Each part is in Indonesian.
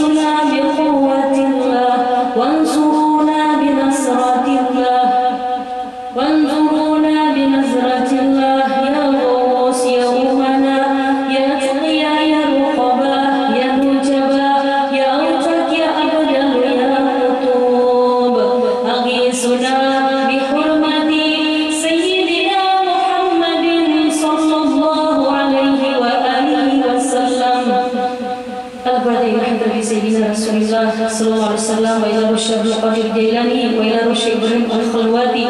أغيثنا بقوة الله وانصرنا بنصرة الله وانصرنا بنصرة الله يا غوث يا أمنا يا تقيا يا رقبا يا نجبا يا أوتك يا أبدل يا قطوب أغيثنا بحرمة سيدنا محمد صلى الله عليه وآله وسلم البدء حضرة سيدنا رسول الله صلى الله عليه وسلم وإلى روح عبد القادر الجيلاني وإلى روح إبراهيم الخلواتي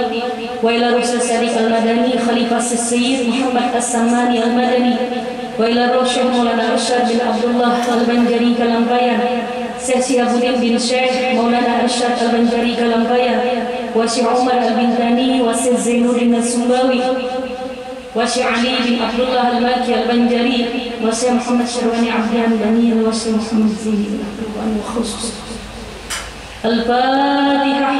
وإلى روح الصادق المدني خليفة السيد محمد السماني المدني وإلى روح مولانا أرشاد بن عبد الله البنجري كلامباyan Syekh Shihabuddin bin Syekh Maulana Arsyad Al-Banjari Kalambayan wa Syekh Umar Al-Bintani wa Syekh Zainuddin Al-Sumbawi wa Syekh Ali bin Abdullah Al-Maki Al-Banjari wa Syekh Muhammad Syarwani Abdian Bani wa Syekh Muhammad Zaini Al-Quran wa khusus Al-Fatihah.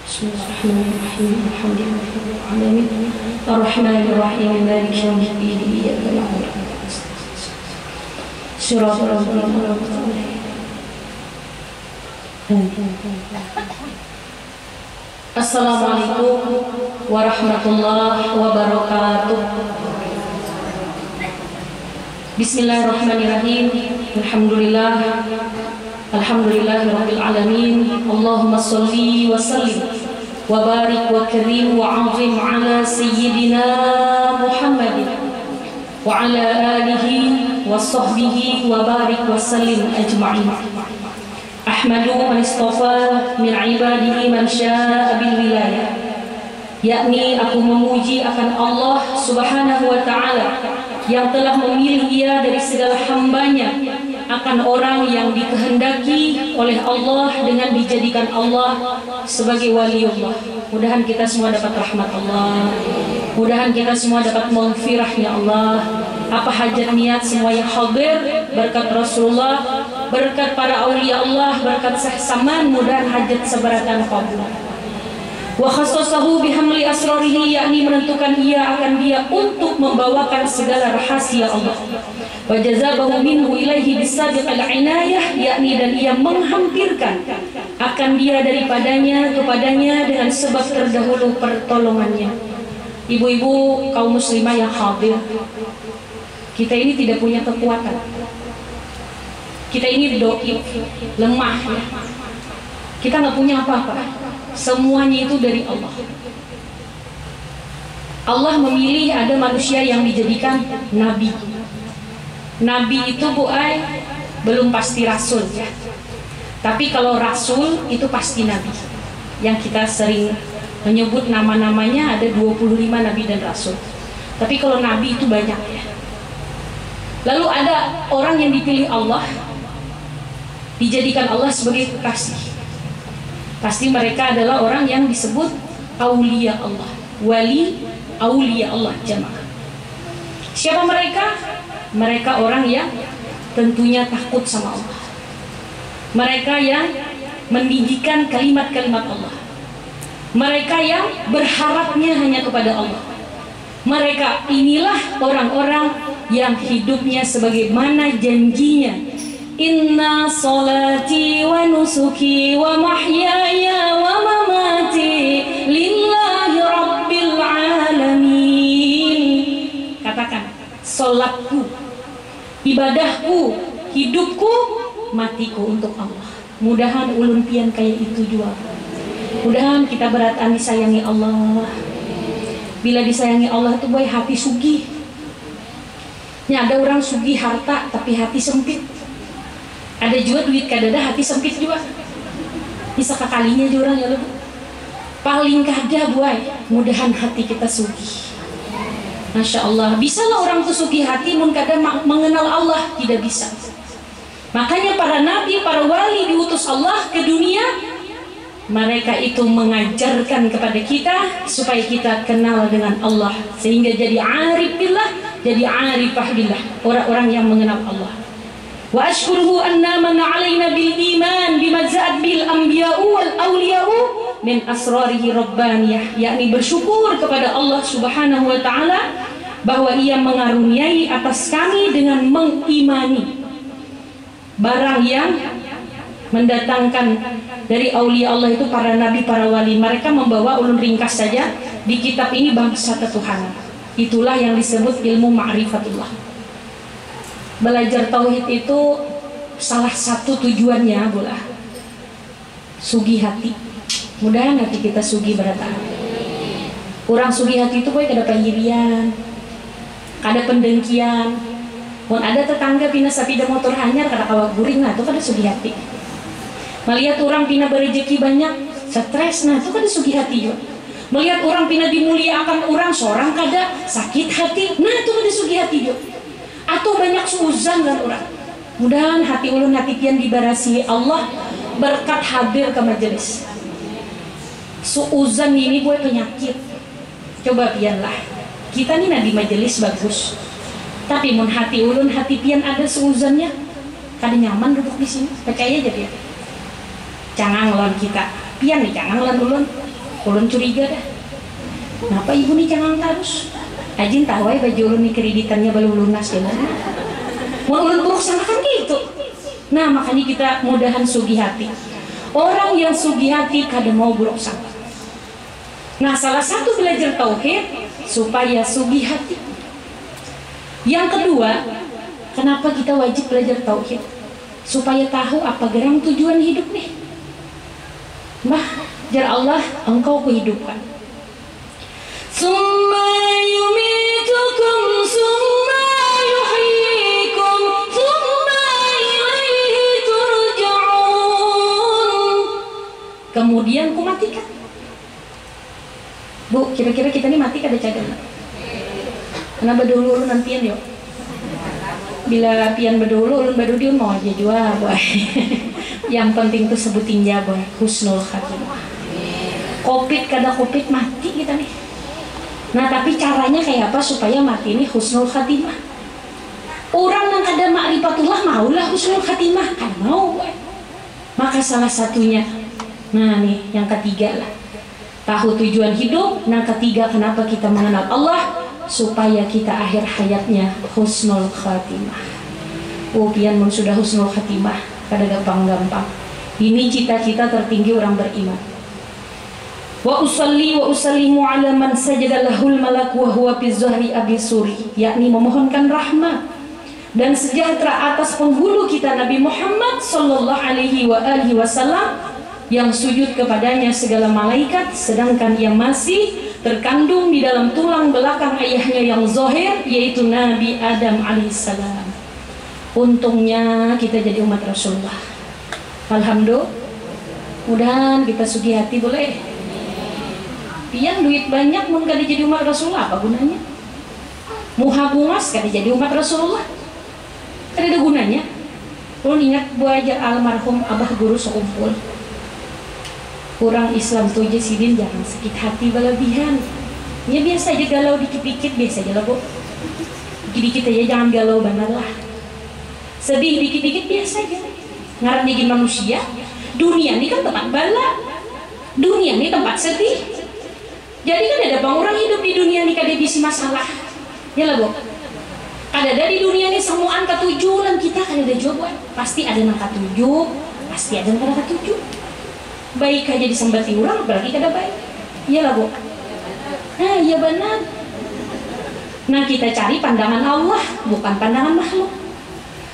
Bismillahirrahmanirrahim. Alhamdulillahirabbil alamin. Ar-Rahmanir-Rahim. Maliki yaumiddin. Iyyaka na'budu wa iyyaka nasta'in. Shiratal ladzina Assalamualaikum warahmatullahi wabarakatuh. Bismillahirrahmanirrahim. Alhamdulillahirabbil alamin. Allahumma shalli wa sallim wa barik wa karim wa 'azim ala sayyidina Muhammadin wa ala alihi wa sahbihi wa barik wa sallim ajma'in. Ahmadu man istafa min ibadihi man syaa bil wilayah. Yakni aku memuji akan Allah Subhanahu wa taala yang telah memilih ia dari segala hambanya akan orang yang dikehendaki oleh Allah dengan dijadikan Allah sebagai waliullah. Mudahan kita semua dapat rahmat Allah. Mudahan kita semua dapat maghfirahnya Allah. Apa hajat niat semua yang hadir berkat Rasulullah, berkat para aulia Allah, berkat Syekh Saman, mudahan hajat seberatan kabul. Wa khassasahu bihamli asrarihi, yakni menentukan ia akan dia untuk membawakan segala rahasia Allah. Wa jazabahu minhu ilaihi bisabiqil inayah, yakni dan ia menghampirkan akan dia daripadanya kepadanya dengan sebab terdahulu pertolongannya. Ibu-ibu kaum muslimah yang hadir, kita ini tidak punya kekuatan. Kita ini dhaif, lemah. Kita nggak punya apa-apa. Semuanya itu dari Allah. Allah memilih ada manusia yang dijadikan nabi. Nabi itu Bu Ai belum pasti rasul ya. Tapi kalau rasul itu pasti nabi. Yang kita sering menyebut nama-namanya ada 25 nabi dan rasul. Tapi kalau nabi itu banyak ya. Lalu ada orang yang dipilih Allah, dijadikan Allah sebagai kekasih. Pasti mereka adalah orang yang disebut aulia Allah, wali aulia Allah jamaah. Siapa mereka? Mereka orang yang tentunya takut sama Allah. Mereka yang mendidikan kalimat-kalimat Allah. Mereka yang berharapnya hanya kepada Allah. Mereka inilah orang-orang yang hidupnya sebagaimana janjinya. Inna salati wa nusuki wa mahyaya wa mamati lillahi rabbil alamin. Katakan, salatku, ibadahku, hidupku, matiku untuk Allah. Mudahan ulun pian kayak itu juga. Mudahan kita beratan disayangi Allah. Bila disayangi Allah itu boy hati sugih. Ya, ada orang sugih harta tapi hati sempit. Ada juga duit kadada hati sempit juga. Bisa kekalinya juga orang ya lu. Paling kada buai, mudahan hati kita sugih. Masya Allah, bisa lah orang tuh sugih hati mun kada mengenal Allah, tidak bisa. Makanya para nabi, para wali diutus Allah ke dunia, mereka itu mengajarkan kepada kita supaya kita kenal dengan Allah, sehingga jadi arif billah, jadi arifah billah, orang-orang yang mengenal Allah. Wa ashkuruhu anna man 'alaina bil iman bima za'at bil anbiya'u wal awliya'u min asrarihi rabbaniyah, yakni bersyukur kepada Allah Subhanahu wa taala bahwa ia mengaruniai atas kami dengan mengimani barang yang mendatangkan dari aulia Allah itu para nabi, para wali. Mereka membawa, ulun ringkas saja, di kitab ini bahasa ketuhanan. Itulah yang disebut ilmu ma'rifatullah. Belajar tauhid itu salah satu tujuannya bola sugi hati. Mudahan hati kita sugi berata. Orang sugi hati itu boy kada pahirian, kada pendengkian. Mun ada tetangga pina sapida motor hanyar kada kawak guring, nah itu kada sugi hati. Melihat orang pina berejeki banyak, stres, nah itu kada sugi hati juga. Melihat orang pina dimuliakan orang, seorang kada sakit hati, nah itu kada sugi hati juga. Atau banyak suuzan dan orang. Mudahan hati ulun hati pian dibarasi Allah berkat hadir ke majelis. Suuzan ini buat penyakit. Coba pian lah. Kita nih di majelis bagus. Tapi mun hati ulun hati pian ada suuzannya, kada nyaman duduk di sini. Percaya aja dia. Jangan ngelawan kita. Pian nih jangan ngelawan ulun. Ulun curiga dah. Kenapa ibu nih jangan terus? Ajin tahu ya baju ulun nih kreditannya belum lunas ya. Mau ulun buruk sangkakan gitu. Nah makanya kita mudahan sugi hati. Orang yang sugi hati kada mau buruk sangka. Nah salah satu belajar tauhid supaya sugi hati. Yang kedua, kenapa kita wajib belajar tauhid? Supaya tahu apa gerang tujuan hidup nih. Mbah, jar Allah engkau kuhidupkan. Summa yumitukum summa yuhyikum summa ilaihi turja'un. Kemudian kumatikan. Bu, kira-kira kita ini mati kada cager? Kenapa dulu nantian yuk? Bila pian berdulu, ulun baru dia mau aja jua, boy. Yang penting tuh sebutin ya, boy. Husnul khatimah. Covid kada covid mati kita nih. Nah tapi caranya kayak apa supaya mati ini husnul khatimah? Orang yang kada ma'rifatullah maulah husnul khatimah, kan mau, boy. Maka salah satunya, nah nih yang ketiga lah. Tahu tujuan hidup. Nah ketiga, kenapa kita mengenal Allah? Supaya kita akhir hayatnya husnul khatimah. Oh pian mun sudah husnul khatimah kada gampang-gampang. Ini cita-cita tertinggi orang beriman. Wa usalli wa usallimu ala man sajada lahul malak wa huwa fi zuhri abi suri, yakni memohonkan rahmat dan sejahtera atas penghulu kita Nabi Muhammad sallallahu alaihi wa alihi wasallam yang sujud kepadanya segala malaikat, sedangkan yang masih terkandung di dalam tulang belakang ayahnya yang zahir, yaitu Nabi Adam alaihissalam. Untungnya kita jadi umat Rasulullah. Alhamdulillah. Mudahan kita sugi hati boleh. Pian duit banyak mun kada jadi umat Rasulullah apa gunanya? Muha bungas kada jadi umat Rasulullah. Kada ada gunanya. Ulun ingat buaja almarhum abah guru sekumpul. Orang Islam tuh aja sidin jangan sakit hati berlebihan. Ya biasa aja galau dikit-dikit, biasa aja lah bu. Dikit-dikit aja jangan galau benar lah. Sedih dikit-dikit biasa aja. Ngarep jadi manusia. Dunia ini kan tempat bala. Dunia ini tempat sedih. Jadi kan ada bang orang hidup di dunia ini kada bisi masalah. Ya lah bu. Kada ada di dunia ini semuaan ketujuh lan kita kada ada jawab. Pasti ada yang ketujuh, pasti ada yang kada ketujuh. Baik aja disembati orang, apalagi kada baik. Iyalah bu. Nah iya benar. Nah kita cari pandangan Allah, bukan pandangan makhluk.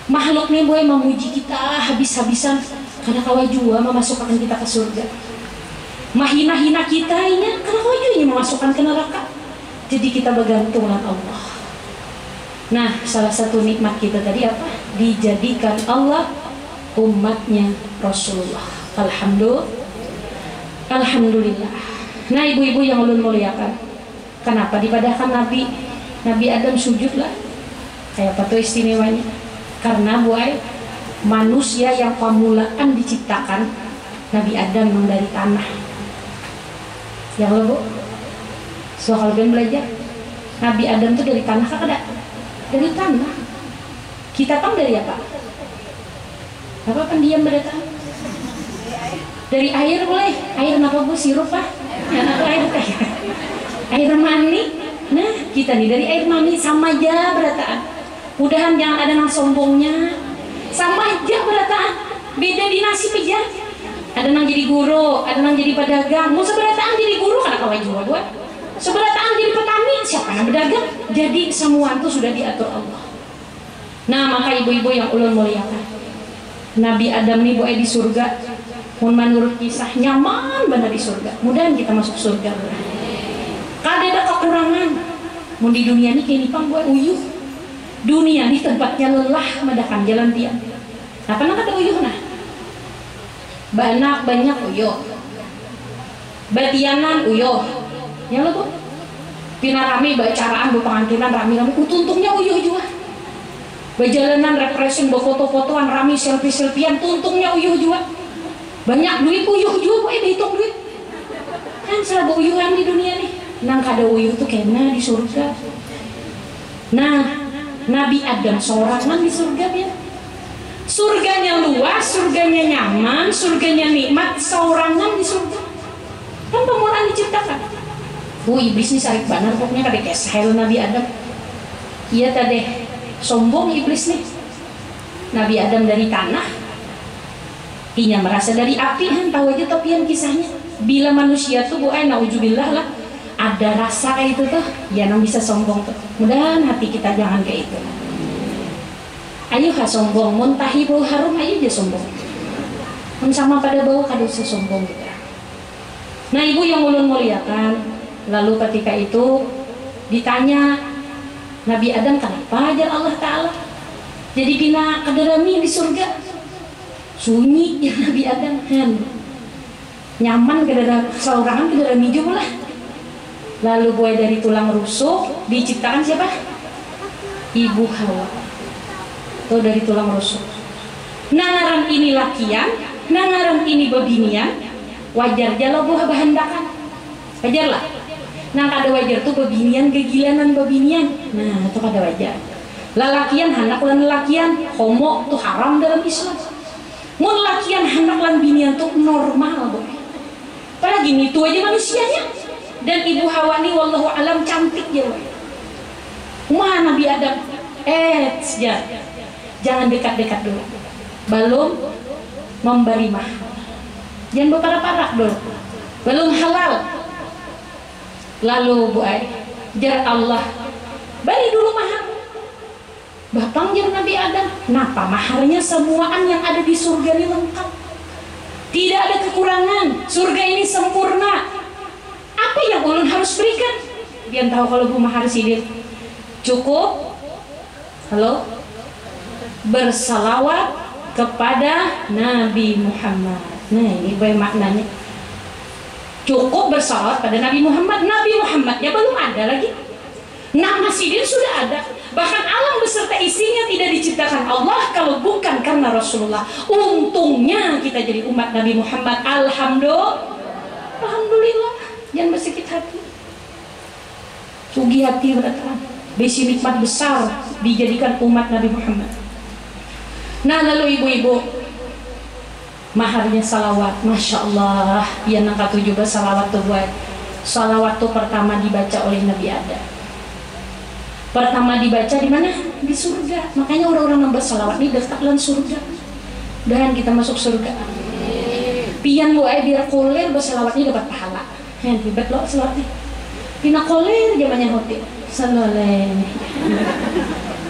Makhluk nih boleh memuji kita habis-habisan, karena kawajua memasukkan kita ke surga. Mahina-hina kita ini, karena kawajua memasukkan ke neraka. Jadi kita bergantung dengan Allah. Nah salah satu nikmat kita tadi apa? Dijadikan Allah umatnya Rasulullah. Alhamdulillah. Alhamdulillah. Nah ibu-ibu yang ulun muliakan, kenapa dipadahkan Nabi Adam sujud lah? Kayak apa tuh istimewanya? Karena buai manusia yang pamulaan diciptakan Nabi Adam yang dari tanah. Yang lo bu, so kalau kalian belajar Nabi Adam tuh dari tanah kan ada? Dari tanah. Kita kan dari apa? Apa pendiam berdatang? Dari air boleh, air apa bu? Sirup lah, air mani. Nah kita nih dari air mani sama aja berataan. Mudahan jangan ada yang sombongnya. Sama aja beda di nasib aja. Ada nang jadi guru, ada nang jadi pedagang. Mau seberataan jadi guru karena kawai juga buat. Seberataan jadi petani, siapa yang berdagang? Jadi semua itu sudah diatur Allah. Nah, maka ibu-ibu yang ulun muliakan, Nabi Adam nih boleh di surga. Menurut kisah nyaman benar di surga. Mudah kita masuk surga. Kada ada kekurangan. Mau di dunia ini kayak nipang buat uyuh. Dunia ini tempatnya lelah madakan jalan tiang. Nah, pernah kata uyuh nah? Banyak uyuh. Batianan uyuh. Ya lo bu. Pina rame bacaraan pengantinan rame-rame. Tuntungnya uyuh juga. Bajalanan repression foto-fotoan rame selfie-selfian tuntungnya uyuh juga. Banyak duit uyuh juga dihitung duit. Kan selalu uyuhan di dunia nih. Nang kada uyuh tuh kena di surga. Nah, Nabi Adam sorangan di surga ya. Surganya luas, surganya nyaman, surganya nikmat, sorangan di surga. Kan pemulaan diciptakan. Iblis ini sarik banar pokoknya kada kesel Nabi Adam. Iya tadi sombong iblis nih. Nabi Adam dari tanah, inya merasa dari api. Han tahu aja topian kisahnya. Bila manusia tuh nauzubillah lah ada rasa kayak itu tuh, ya nang bisa sombong tuh. Mudahan hati kita jangan kayak itu. Ayo ha sombong, muntahi bau harum ayo aja sombong. Mun sama pada bau kada usah sombong gitu. Nah, ibu yang ulun muliakan, lalu ketika itu ditanya Nabi Adam kenapa ajar Allah Ta'ala jadi bina kaderami di surga. Sunyi ya Nabi Adam kan nyaman kadera saurangan kaderami juga lah. Lalu buai dari tulang rusuk diciptakan siapa? Ibu Hawa. Tuh dari tulang rusuk. Nangaran ini lakian, nangaran ini babinian. Wajar jalo buah bahandakan. Wajar lah. Nah kada wajar tuh babinian kegilanan babinian. Nah itu kada wajar. Lalakian hanak lan lalakian, homo tuh haram dalam Islam. Mun lakian hanak lan binian tuh normal boy. Apalagi nih tuh aja manusianya. Dan Ibu Hawa nih wallahu alam cantik ya boy. Wah Nabi Adam, jangan dekat-dekat dulu. Belum memberi mahar. Jangan berparah-parah dulu. Belum halal. Lalu Bu Ai, jar Allah, beri dulu mahar. Bapang jar Nabi Adam, kenapa maharnya semuaan yang ada di surga ini lengkap. Tidak ada kekurangan. Surga ini sempurna. Apa yang ulun harus berikan? Biar tahu kalau Bu mahar sidir. Cukup. Halo. Bersalawat kepada Nabi Muhammad. Nah ini maknanya. Cukup bersalawat pada Nabi Muhammad. Nabi Muhammad ya belum ada lagi. Nama sidir sudah ada. Bahkan alam beserta isinya tidak diciptakan Allah kalau bukan karena Rasulullah. Untungnya kita jadi umat Nabi Muhammad. Alhamdulillah. Jangan bersikit hati. Sugi hati beratan. Besi nikmat besar dijadikan umat Nabi Muhammad. Nah lalu ibu-ibu, maharnya salawat. Masya Allah. Yang nangka juga salawat tuh buat. Salawat tuh pertama dibaca oleh Nabi Adam. Pertama dibaca di mana? Di surga. Makanya orang-orang nambah salawat ini daftarkan surga. Dan kita masuk surga. Pian bu biar koler bersalawat ini dapat pahala. Hebat loh salawatnya. Pina koler zamannya hotel. Saloleh.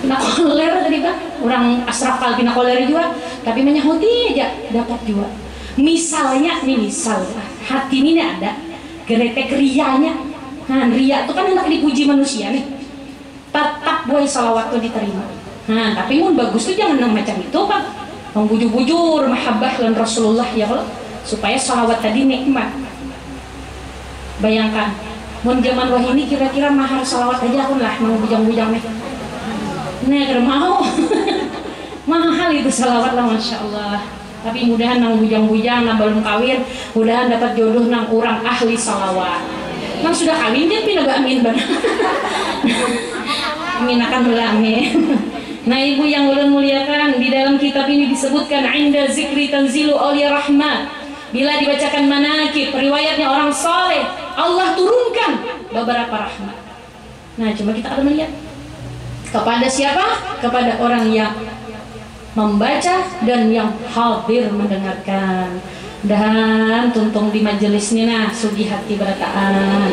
Pina koler tadi bang. Orang asrafal pina koler juga. Tapi banyak hotel aja dapat juga. Misalnya nih misal hati ini ada geretek rianya. Nah ria itu kan hendak dipuji manusia nih. Tetap boy salawat tuh diterima. Nah tapi mun bagus tuh jangan macam itu bang. Membujur-bujur mahabbah dan Rasulullah ya Allah supaya salawat tadi nikmat. Bayangkan, mun zaman wah ini kira-kira mahar salawat aja aku lah mau bujang-bujang nih. Nih mau mahal itu salawat lah masya Allah. Tapi mudahan nang bujang-bujang, nang belum kawin, mudahan dapat jodoh nang orang ahli salawat. Nang sudah kawin dia pindah amin banget. Amin akan amin. Nah ibu yang ulun muliakan, di dalam kitab ini disebutkan inda zikri tanzilu awliya rahmat. Bila dibacakan manakib, riwayatnya orang soleh, Allah turunkan beberapa rahmat. Nah coba kita akan melihat kepada siapa? Kepada orang yang membaca dan yang hadir mendengarkan. Dan tuntung di majelis ini nah sugi hati berataan.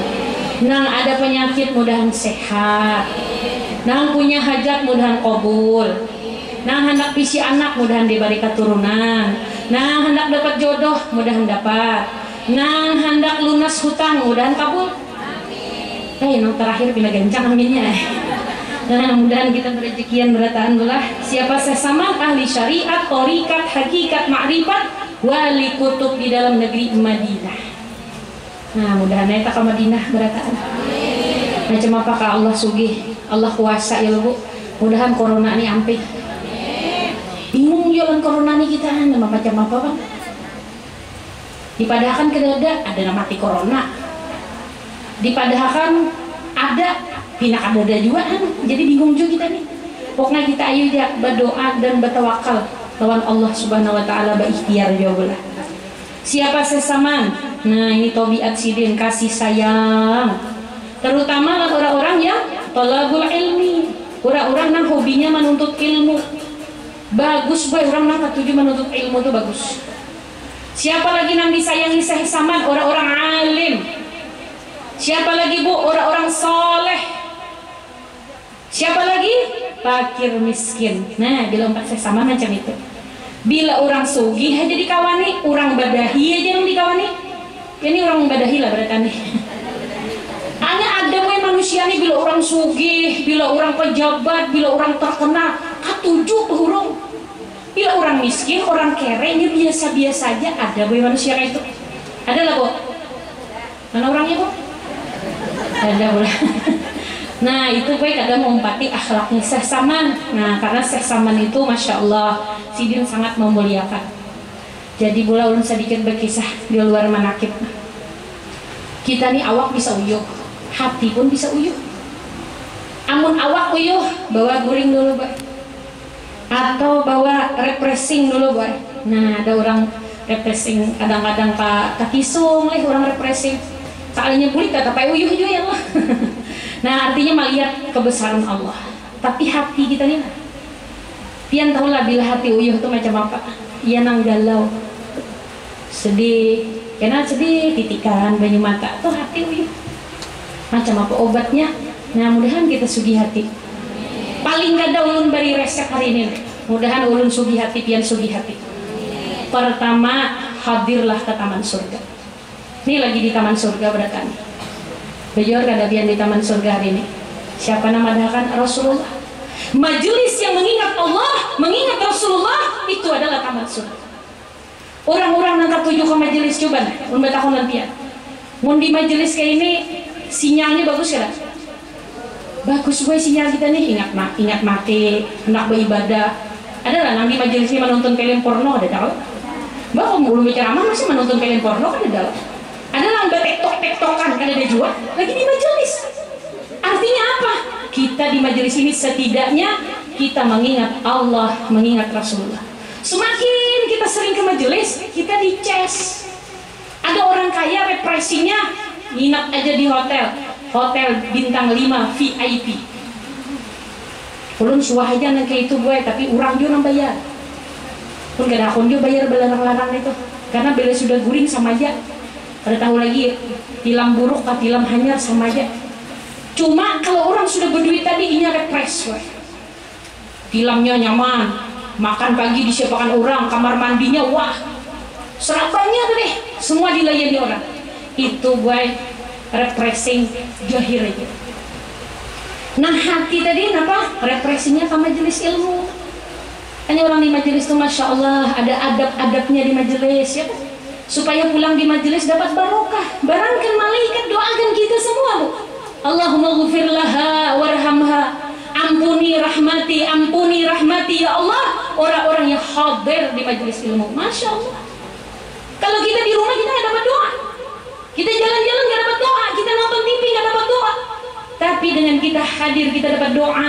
Nang ada penyakit mudahan sehat. Nang punya hajat mudahan kabul. Nang hendak pisi anak mudahan diberi keturunan. Nang hendak dapat jodoh mudahan dapat. Nang hendak lunas hutang mudahan kabul. Nang terakhir pina gancang aminnya. Nah, mudah-mudahan kita berezekian berataan belah siapa sesama ahli syariat, thariqat, hakikat, ma'rifat, wali kutub di dalam negeri Madinah. Nah, mudah-mudahan kita ke Madinah berataan. Macam apakah Allah sugih, Allah kuasa ya Bu. Mudahan corona ini ampe. Bingung jalan corona ini kita nama macam apa Bang? Dipadahkan ke dada ada nama mati corona. Dipadahkan ada pinak ada juga kan, jadi bingung juga kita nih. Pokoknya kita ayo ya berdoa dan bertawakal lawan Allah Subhanahu Wa Taala berikhtiar juga. Siapa sesaman? Nah ini tabiat sidin kasih sayang, terutama orang-orang yang talabul ilmi, orang-orang yang hobinya menuntut ilmu. Bagus boy orang yang ketujuh menuntut ilmu itu bagus. Siapa lagi yang disayangi sesaman? Orang-orang alim. Siapa lagi Bu? Orang-orang soleh. Siapa lagi? Fakir miskin. Nah, bila empat sesama macam itu. Bila orang sugih aja dikawani, orang badahi aja yang dikawani. Ini orang badahi lah berarti. Hanya ada manusia nih bila orang sugih, bila orang pejabat, bila orang terkenal, ketujuh hurung. Bila orang miskin, orang kere, ini biasa-biasa aja ada manusia kayak itu. Ada lah Bu. Mana orangnya Bu? Ada pula. Nah itu gue kadang mengumpati akhlaknya sehsaman. Nah karena sehsaman itu Masya Allah sidin sangat memuliakan. Jadi bola ulun sedikit berkisah di luar manakib. Kita nih awak bisa uyuh, hati pun bisa uyuh. Amun awak uyuh bawa guring dulu Boy, atau bawa refreshing dulu Boy. Nah ada orang refreshing kadang-kadang Kak Kisung orang refreshing. Soalnya kulit kata Pak uyuh juga ya Allah. Nah artinya melihat kebesaran Allah. Tapi hati kita nih, pian tahulah bila hati uyuh itu macam apa? Ia nang galau, sedih, karena sedih, titikan banyu mata tuh hati uyuh. Macam apa obatnya? Nah mudahan kita sugi hati. Paling gak ada ulun beri resep hari ini. Mudahan ulun sugi hati, pian sugi hati. Pertama hadirlah ke taman surga. Ini lagi di taman surga berarti. Bejor kada pian di taman surga hari ini. Siapa nama dahkan? Rasulullah. Majelis yang mengingat Allah, mengingat Rasulullah itu adalah taman surga. Orang-orang yang tertuju ke majelis coba, untuk tahun nanti ya. Mun di majelis kayak ini sinyalnya bagus ya? Bagus gue sinyal kita nih ingat mati, hendak beribadah. Ada lah nang di majelis ini menonton film porno ada tahu? Bahwa belum bicara masih menonton film porno kan ada. Ada yang bertektok-tektokan kan ada juga lagi di majelis. Artinya apa? Kita di majelis ini setidaknya kita mengingat Allah, mengingat Rasulullah. Semakin kita sering ke majelis, kita dices. Ada orang kaya represinya nginap aja di hotel bintang 5 VIP. Ulun suah aja nang kayak itu gue, tapi orang juga nang bayar. Pun gak ada akun juga bayar belarang-larang itu. Karena bila sudah guring sama aja. Pada tahu lagi tilam buruk atau tilam hanyar sama aja. Cuma kalau orang sudah berduit tadi ini refresh. Tilamnya nyaman, makan pagi disiapkan orang, kamar mandinya wah serapannya tuh deh, semua dilayani orang. Itu gue refreshing jahir aja. Nah hati tadi apa? Refreshingnya ke majelis ilmu. Hanya orang di majelis itu Masya Allah ada adab-adabnya di majelis ya kan? Supaya pulang di majelis dapat barokah. Barangkan malaikat doakan kita semua Bu. Allahumma ghufir laha warhamha. Ampuni rahmati ya Allah. Orang-orang yang hadir di majelis ilmu. Masya Allah. Kalau kita di rumah kita nggak dapat doa. Kita jalan-jalan nggak dapat doa. Kita nonton TV nggak dapat doa. Tapi dengan kita hadir kita dapat doa.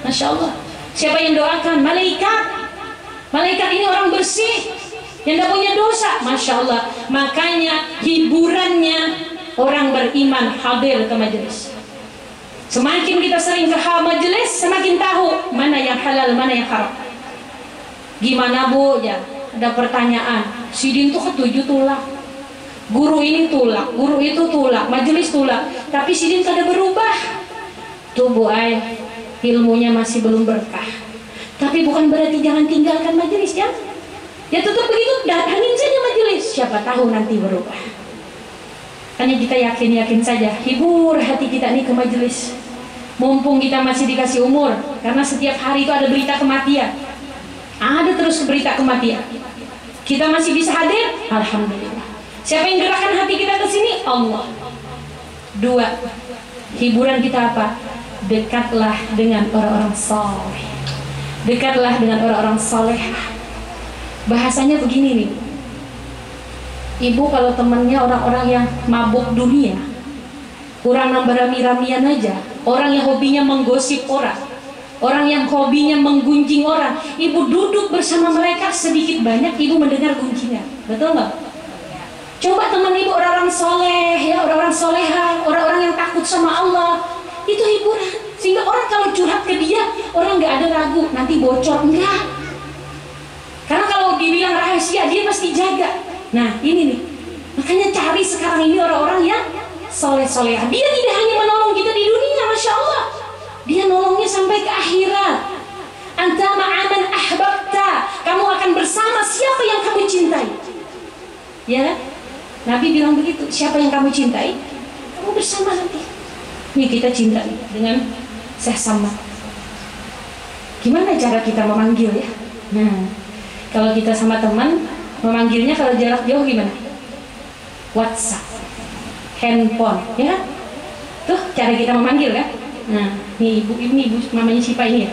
Masya Allah. Siapa yang doakan? Malaikat. Malaikat ini orang bersih, yang tidak punya dosa. Masya Allah. Makanya hiburannya orang beriman hadir ke majelis. Semakin kita sering ke majelis, semakin tahu mana yang halal, mana yang haram. Gimana Bu? Ya, ada pertanyaan. Sidin tuh ketujuh tulak. Guru ini tulak, guru itu tulak, majelis tulak. Tapi Sidin kada berubah. Tuh Bu Ay, ilmunya masih belum berkah. Tapi bukan berarti jangan tinggalkan majelis ya. Ya tetap begitu, datangin saja majelis. Siapa tahu nanti berubah. Hanya kita yakin saja, hibur hati kita nih ke majelis. Mumpung kita masih dikasih umur, karena setiap hari itu ada berita kematian. Ada terus berita kematian. Kita masih bisa hadir, alhamdulillah. Siapa yang gerakkan hati kita ke sini? Allah. 2. Hiburan kita apa? Dekatlah dengan orang-orang saleh. Dekatlah dengan orang-orang salehah. Bahasanya begini nih. Ibu kalau temannya orang-orang yang mabuk dunia, kurang nambah rami-ramian aja, orang yang hobinya menggosip orang, orang yang hobinya menggunjing orang, ibu duduk bersama mereka sedikit banyak, ibu mendengar gunjingan. Betul nggak? Coba teman ibu orang-orang soleh, ya orang-orang soleha, orang-orang yang takut sama Allah, itu hiburan. Sehingga orang kalau curhat ke dia, orang nggak ada ragu, nanti bocor, enggak. Karena kalau dibilang rahasia, dia pasti jaga. Nah ini nih, makanya cari sekarang ini orang-orang yang soleh-soleha. Dia tidak hanya menolong kita di dunia, Masya Allah, dia nolongnya sampai ke akhirat. Anta ma'aman ahbabta, kamu akan bersama siapa yang kamu cintai. Ya kan? Nabi bilang begitu, siapa yang kamu cintai, kamu bersama nanti. Ini kita cinta dengan Syekh Samad. Gimana cara kita memanggil ya? Nah, kalau kita sama teman, memanggilnya kalau jarak jauh gimana? WhatsApp, handphone, ya kan? Tuh cara kita memanggil kan? Nah, ini ibu mamanya Sipa ini ya.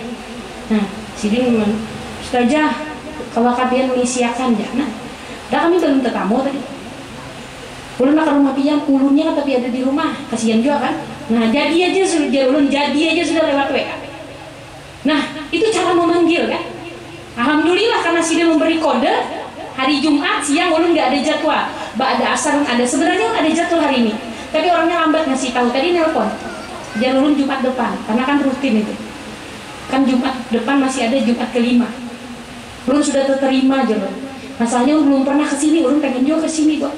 Nah, sini Ustazah, kalau kalian mengisiakan ya. Nah, kami belum tetamu tadi. Ulun ke rumah pian, ulunnya tapi ada di rumah, kasihan juga kan? Nah, jadi aja sudah lewat WA. Nah, itu cara memanggil kan? Alhamdulillah karena sudah memberi kode. Hari Jumat siang ulun nggak ada jadwal, ada asar ada, sebenarnya ada jadwal hari ini, tapi orangnya lambat ngasih tahu. Tadi nelpon, jangan ulun Jumat depan, karena kan rutin itu. Kan Jumat depan masih ada Jumat kelima. Ulun sudah terterima aja loh. Masalahnya ulun belum pernah kesini, ulun pengen juga kesini kok.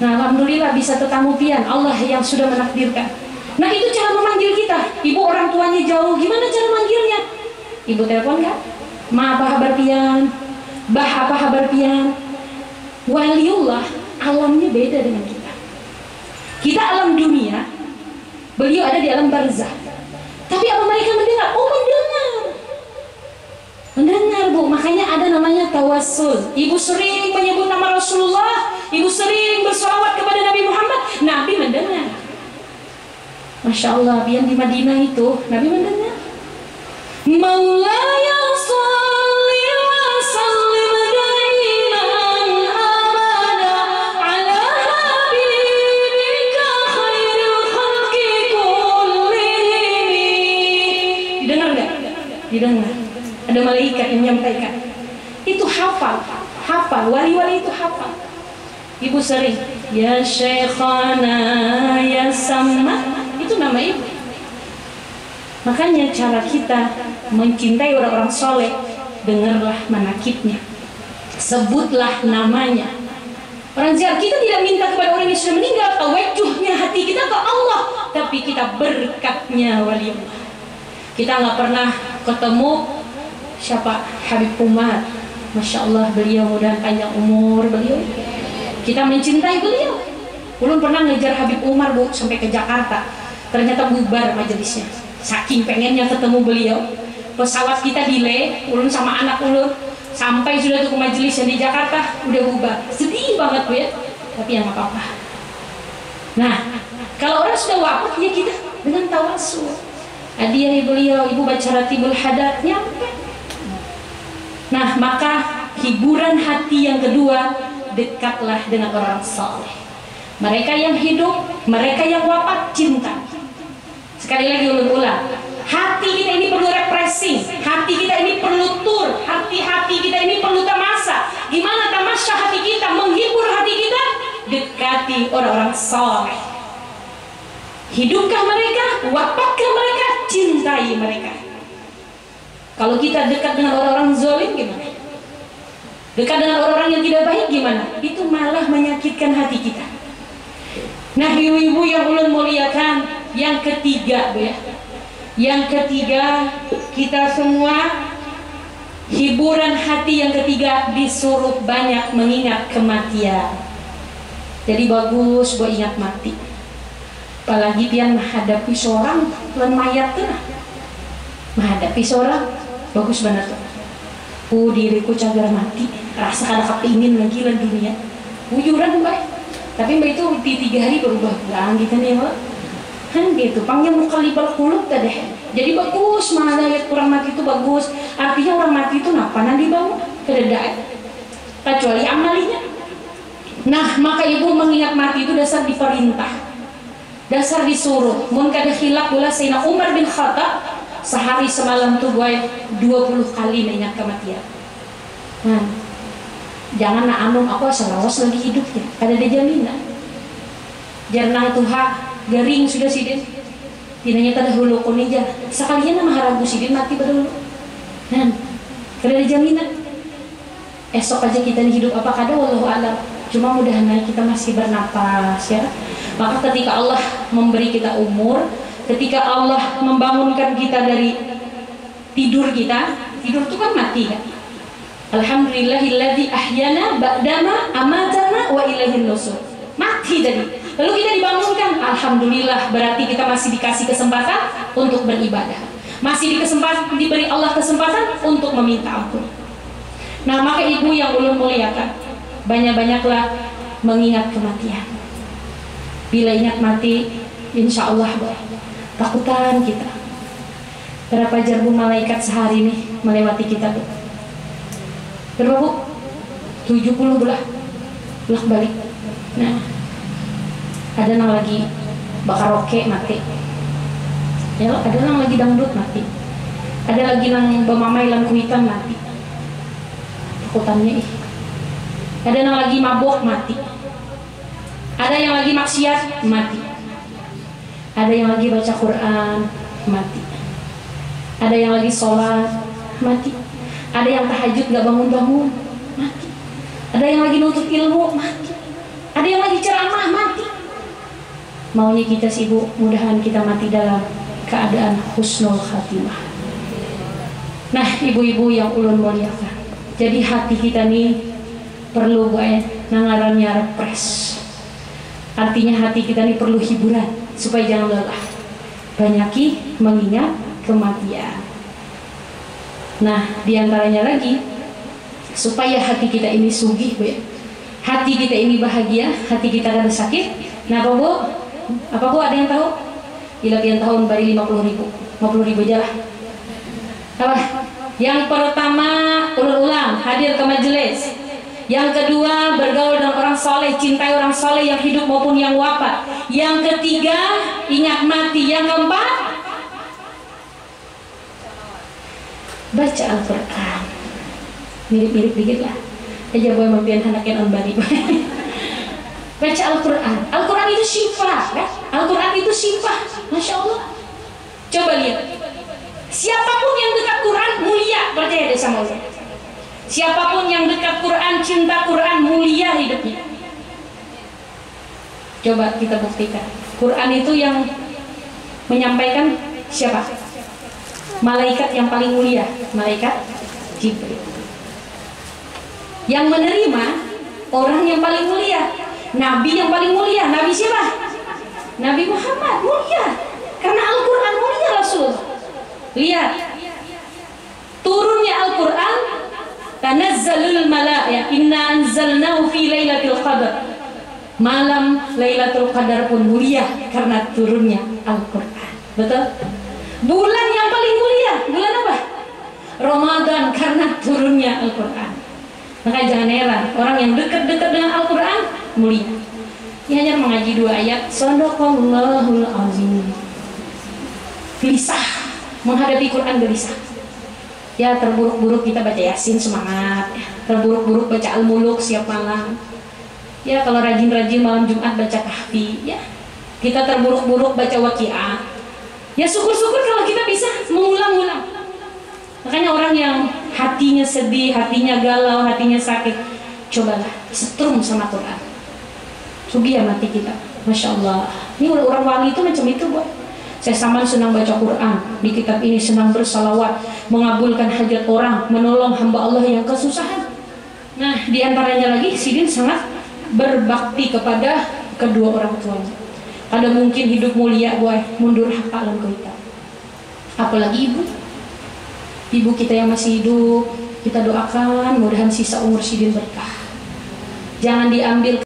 Nah, alhamdulillah bisa tetamu pian, Allah yang sudah menakdirkan. Nah, itu cara memanggil kita. Ibu orang tuanya jauh, gimana cara manggilnya? Ibu telepon kan? Ma apa kabar pian? Bah apa kabar pian? Waliullah, alamnya beda dengan kita. Kita alam dunia, beliau ada di alam barzah. Tapi apa mereka mendengar? Oh, mendengar. Mendengar Bu, makanya ada namanya tawassul. Ibu sering menyebut nama Rasulullah, ibu sering bersolawat kepada Nabi Muhammad, Nabi mendengar. Masya Allah, yang di Madinah itu Nabi mendengar. Maulaya sholli wa sallim daiman abada ala habibika khairil khalqi kullihim. Didengar nggak? Didengar. Ada malaikat yang menyampaikan. Itu hafal, wali-wali itu hafal. Ibu sering, ya Syekhana ya Samad, itu nama ibu. Makanya cara kita mencintai orang-orang soleh, dengarlah manakibnya, sebutlah namanya. Orang ziarah kita tidak minta kepada orang yang sudah meninggal, tawajuhnya hati kita ke Allah, tapi kita berkatnya waliullah. Kita nggak pernah ketemu siapa Habib Umar, Masya Allah, beliau mudah panjang umur beliau. Kita mencintai beliau. Ulun pernah ngejar Habib Umar Bu sampai ke Jakarta, ternyata bubar majelisnya. Saking pengennya ketemu beliau, pesawat kita delay, ulun sama anak ulun sampai sudah tuh ke majelis yang di Jakarta udah bubar. Sedih banget Bu ya, tapi yang nggak apa-apa. Nah, kalau orang sudah wafat ya kita dengan tawassul. Hadiah beliau, ibu baca Ratibul Hadat nyampe. Nah, maka hiburan hati yang kedua, dekatlah dengan orang saleh. Mereka yang hidup, mereka yang wafat, cinta. Sekali lagi ulang, hati kita ini perlu refreshing, hati kita ini perlu tur, hati kita ini perlu tamasa. Gimana tamasya hati kita, menghibur hati kita? Dekati orang-orang saleh. Hidupkah mereka, wafatkah mereka, cintai mereka. Kalau kita dekat dengan orang-orang zalim gimana? Dekat dengan orang-orang yang tidak baik gimana? Itu malah menyakitkan hati kita. Nah, ibu-ibu yang ulun muliakan, yang ketiga, Bu ya. Yang ketiga, kita semua hiburan hati yang ketiga disuruh banyak mengingat kematian. Jadi bagus buat ingat mati. Apalagi pian menghadapi seorang lan mayat tuh. Menghadapi seorang bagus banget tuh. Diriku cagar mati, rasa kada kepingin lagi lah dunia. Bujuran baik. Tapi mbak itu di 3 hari berubah pulang gitu nih mbak. Gitu, panggil mukalibal kulub tadi. Jadi bagus, mana lihat orang mati itu bagus. Artinya orang mati itu napanan dibawa kededaan. Kecuali amalinya. Nah, maka ibu mengingat mati itu dasar diperintah, dasar disuruh. Mun kada khilaf bola Sayyidina Umar bin Khattab sehari semalam tuh gue 20 kali mengingat kematian. Nah, jangan nak anu aku selawas lagi hidupnya. Kada ada jaminan. Jarnang tuha garing sudah sidin. Tinanya tada hulu kunija. Sekalian nama haragu sidin mati berdulu. Nah, kada ada jaminan. Esok aja kita hidup apa kada wallahu a'lam. Cuma mudah-mudahan kita masih bernapas ya. Maka ketika Allah memberi kita umur, ketika Allah membangunkan kita dari tidur kita, tidur itu kan mati kan. Alhamdulillahilladzi ahyana ba'dama amatana wa ilaihin nusur. Mati tadi. Lalu kita dibangunkan, alhamdulillah, berarti kita masih dikasih kesempatan untuk beribadah. Masih diberi Allah kesempatan untuk meminta ampun. Nah, maka ibu yang ulun muliakan, banyak-banyaklah mengingat kematian. Bila ingat mati, insya Allah takutan kita. Berapa jarbu malaikat sehari nih melewati kita tuh? Berapa bu? 70 bolak balik. Nah, ada yang lagi bakar roke mati. Ya, ada yang lagi dangdut mati. Ada lagi yang bemamai lan kuitan mati. Takutannya Ada yang lagi mabok mati. Ada yang lagi maksiat mati. Ada yang lagi baca Quran mati. Ada yang lagi sholat mati. Ada yang tahajud gak bangun-bangun mati. Ada yang lagi nuntut ilmu mati. Ada yang lagi ceramah mati. Maunya kita sibuk, mudahan kita mati dalam keadaan husnul khatimah. Nah, ibu-ibu yang ulun muliakan, jadi hati kita nih perlu nangarannya refresh. Artinya hati kita nih perlu hiburan supaya jangan lelah. Banyaki mengingat kematian. Nah, diantaranya lagi supaya hati kita ini sugih, Bu ya. Hati kita ini bahagia, hati kita kada sakit. Nah, apa Bu ada yang tahu? Ilapian tahun bari 50.000 aja lah. Apa? Yang pertama, ulang hadir ke majelis. Yang kedua, bergaul dengan orang soleh, cintai orang soleh yang hidup maupun yang wafat. Yang ketiga, ingat mati. Yang keempat, baca Al-Quran. Mirip-mirip dikit lah. Aja boleh mempian anaknya on bari. Baca Al-Quran. Al-Quran itu syifa, kan? Al-Quran itu syifa. Masya Allah. Coba lihat. Siapapun yang dekat Quran mulia, percaya deh sama Allah. Siapapun yang dekat Quran, cinta Quran, mulia hidupnya. Coba kita buktikan. Quran itu yang menyampaikan siapa? Malaikat yang paling mulia, malaikat Jibril. Yang menerima orang yang paling mulia, Nabi yang paling mulia. Nabi siapa? Nabi Muhammad, mulia. Karena Al-Quran mulia Rasul. Lihat, turunnya Al-Quran, tanazzalul malaa'ikah, inna anzalnahu fi lailatul qadar. Malam Lailatul Qadar pun mulia karena turunnya Al-Quran. Betul? Bulan yang paling mulia, bulan apa? Ramadan, karena turunnya Al-Quran. Maka jangan heran, orang yang dekat-dekat dengan Al-Quran mulia. Dia hanya mengaji 2 ayat, Shadaqallahul azim. Gelisah menghadapi Quran, gelisah. Ya, terburuk-buruk kita baca Yasin semangat, terburuk-buruk baca Al-Muluk siap malam. Ya, kalau rajin-rajin malam Jumat baca Kahfi, ya. Kita terburuk-buruk baca Waqiah. Ya, syukur-syukur kalau kita bisa mengulang-ulang. Makanya orang yang hatinya sedih, hatinya galau, hatinya sakit, cobalah setrum sama Quran. Sugi ya mati kita, Masya Allah. Ini orang wali itu macam itu, boy. Saya sama senang baca Quran, di kitab ini senang bersalawat, mengabulkan hajat orang, menolong hamba Allah yang kesusahan. Nah, diantaranya lagi Sidin sangat berbakti kepada kedua orang tuanya. Ada mungkin hidup mulia, boy, mundur hak alam kita. Apalagi ibu kita yang masih hidup, kita doakan mudahan sisa umur Sidin berkah. Jangan diambil